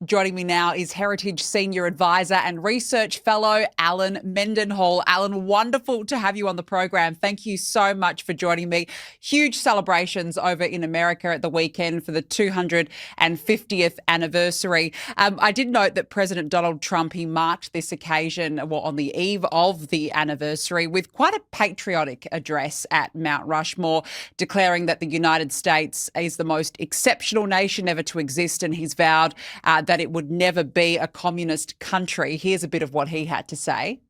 Joining me now is Heritage Senior Advisor and Research Fellow Alan Mendenhall. Alan, wonderful to have you on the program. Thank you so much for joining me. Huge celebrations over in America at the weekend for the 250th anniversary. I did note that President Donald Trump, he marked this occasion on the eve of the anniversary with quite a patriotic address at Mount Rushmore, declaring that the United States is the most exceptional nation ever to exist, and he's vowed that it would never be a communist country. Here's a bit of what he had to say.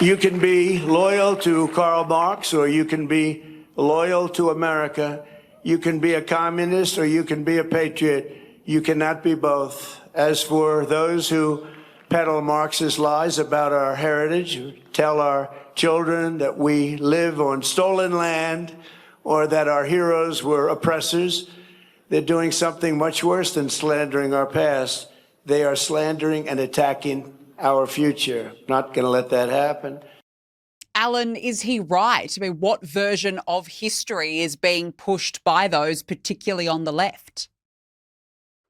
You can be loyal to Karl Marx, or you can be loyal to America. You can be a communist, or you can be a patriot. You cannot be both. As for those who peddle Marxist lies about our heritage, who tell our children that we live on stolen land or that our heroes were oppressors, they're doing something much worse than slandering our past. They are slandering and attacking our future. Not going to let that happen. Alan, is he right? I mean, what version of history is being pushed by those, particularly on the left?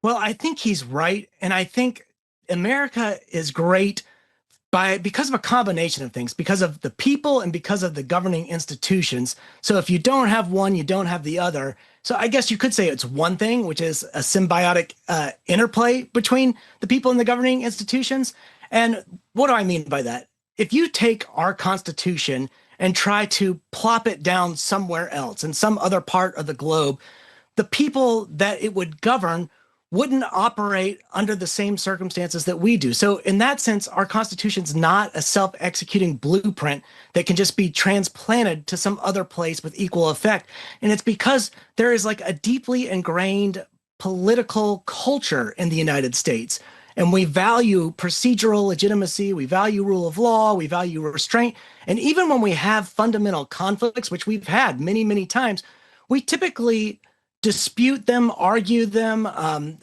Well, I think he's right. And I think America is great because of a combination of things, because of the people and because of the governing institutions. So if you don't have one, you don't have the other. So I guess you could say it's one thing, which is a symbiotic interplay between the people and the governing institutions. And what do I mean by that? If you take our Constitution and try to plop it down somewhere else in some other part of the globe, the people that it would govern wouldn't operate under the same circumstances that we do. So in that sense, our Constitution's not a self-executing blueprint that can just be transplanted to some other place with equal effect. And it's because there is like a deeply ingrained political culture in the United States. And we value procedural legitimacy, we value rule of law, we value restraint. And even when we have fundamental conflicts, which we've had many, many times, we typically dispute them, argue them.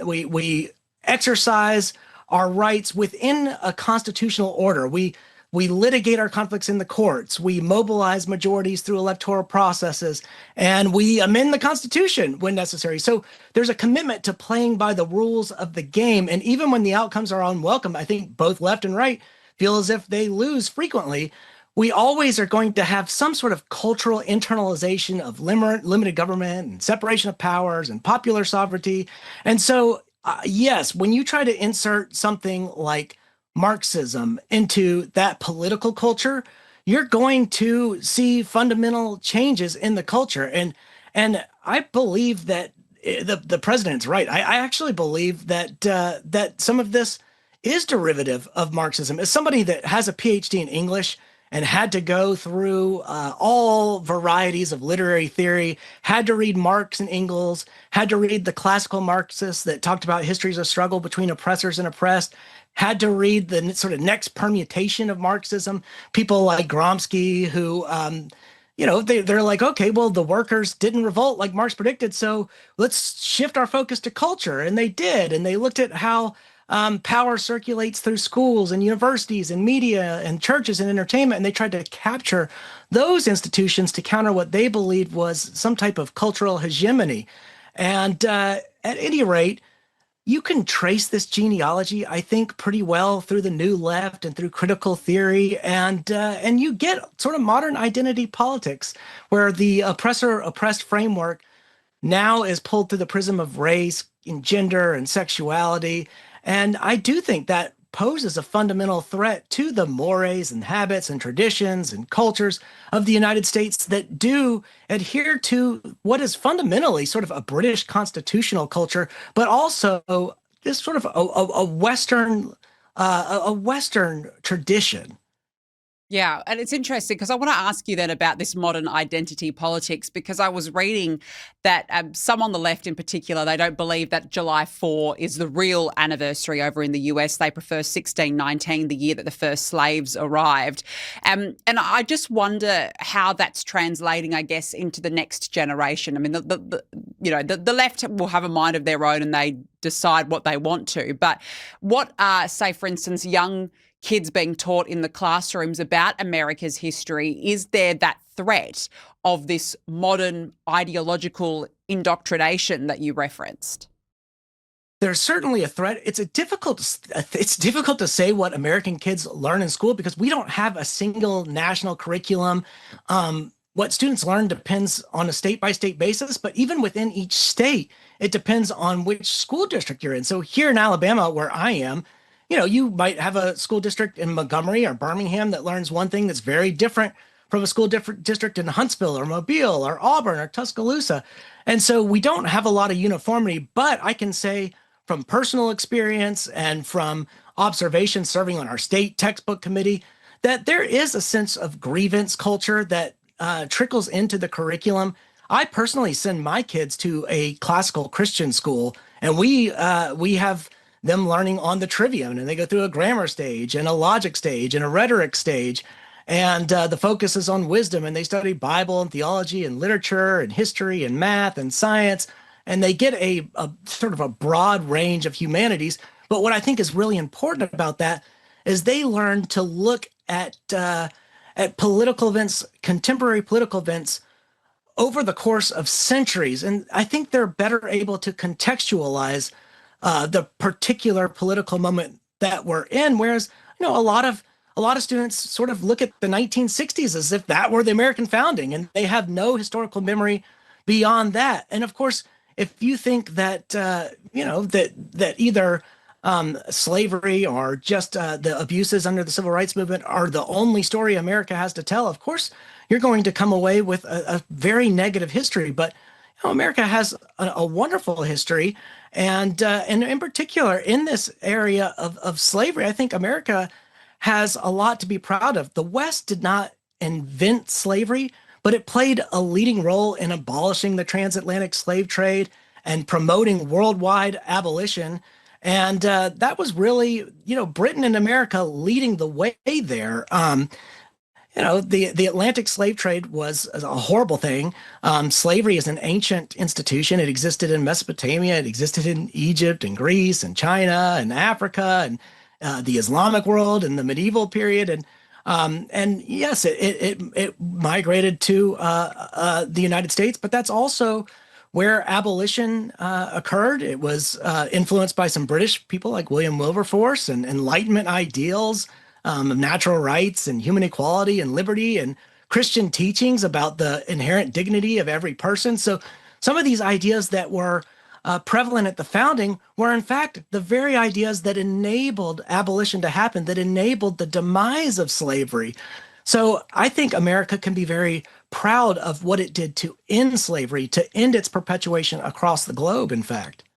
We exercise our rights within a constitutional order. We litigate our conflicts in the courts. We mobilize majorities through electoral processes, and we amend the Constitution when necessary. So there's a commitment to playing by the rules of the game. And even when the outcomes are unwelcome, I think both left and right feel as if they lose frequently. We always are going to have some sort of cultural internalization of limited government and separation of powers and popular sovereignty. And so, yes, when you try to insert something like Marxism into that political culture, you're going to see fundamental changes in the culture. And I believe that the president's right. I actually believe that that some of this is derivative of Marxism. As somebody that has a PhD in English and had to go through all varieties of literary theory, had to read Marx and Engels, had to read the classical Marxists that talked about histories of struggle between oppressors and oppressed, had to read the sort of next permutation of Marxism, people like Gramsci who, they're like, okay, well, the workers didn't revolt like Marx predicted, so let's shift our focus to culture. And they did, and they looked at how power circulates through schools and universities and media and churches and entertainment, and they tried to capture those institutions to counter what they believed was some type of cultural hegemony. And at any rate, you can trace this genealogy, I think, pretty well through the New Left and through critical theory, and you get sort of modern identity politics, where the oppressor-oppressed framework now is pulled through the prism of race and gender and sexuality. And I do think that poses a fundamental threat to the mores and habits and traditions and cultures of the United States that do adhere to what is fundamentally sort of a British constitutional culture, but also this sort of a Western tradition. Yeah, and it's interesting because I want to ask you then about this modern identity politics, because I was reading that some on the left in particular, they don't believe that July 4 is the real anniversary over in the US. They prefer 1619, the year that the first slaves arrived. And I just wonder how that's translating, I guess, into the next generation. I mean, the left will have a mind of their own and they decide what they want to. But what are, say, for instance, young kids being taught in the classrooms about America's history? Is there that threat of this modern ideological indoctrination that you referenced? There's certainly a threat. It's difficult to say what American kids learn in school because we don't have a single national curriculum. What students learn depends on a state by state basis, but even within each state, it depends on which school district you're in. So here in Alabama, where I am, you might have a school district in Montgomery or Birmingham that learns one thing that's very different from a school different district in Huntsville or Mobile or Auburn or Tuscaloosa. And so we don't have a lot of uniformity, but I can say from personal experience and from observation serving on our state textbook committee that there is a sense of grievance culture that trickles into the curriculum. I personally send my kids to a classical Christian school, and we have them learning on the trivium, and they go through a grammar stage and a logic stage and a rhetoric stage. And the focus is on wisdom, and they study Bible and theology and literature and history and math and science, and they get a sort of a broad range of humanities. But what I think is really important about that is they learn to look at political events, contemporary political events, over the course of centuries, and I think they're better able to contextualize the particular political moment that we're in. Whereas, a lot of students sort of look at the 1960s as if that were the American founding, and they have no historical memory beyond that. And of course, if you think that that either slavery or just the abuses under the civil rights movement are the only story America has to tell, of course, you're going to come away with a very negative history. But America has a wonderful history, and in particular in this area of slavery, I think America has a lot to be proud of. The West did not invent slavery, but it played a leading role in abolishing the transatlantic slave trade and promoting worldwide abolition. And that was really, Britain and America leading the way there. The Atlantic slave trade was a horrible thing. Slavery is an ancient institution. It existed in Mesopotamia. It existed in Egypt and Greece and China and Africa and the Islamic world in the medieval period. And yes, it migrated to the United States, but that's also where abolition occurred. It was influenced by some British people like William Wilberforce and Enlightenment ideals of natural rights and human equality and liberty and Christian teachings about the inherent dignity of every person. So some of these ideas that were prevalent at the founding were in fact the very ideas that enabled abolition to happen, that enabled the demise of slavery. So I think America can be very proud of what it did to end slavery, to end its perpetuation across the globe, in fact.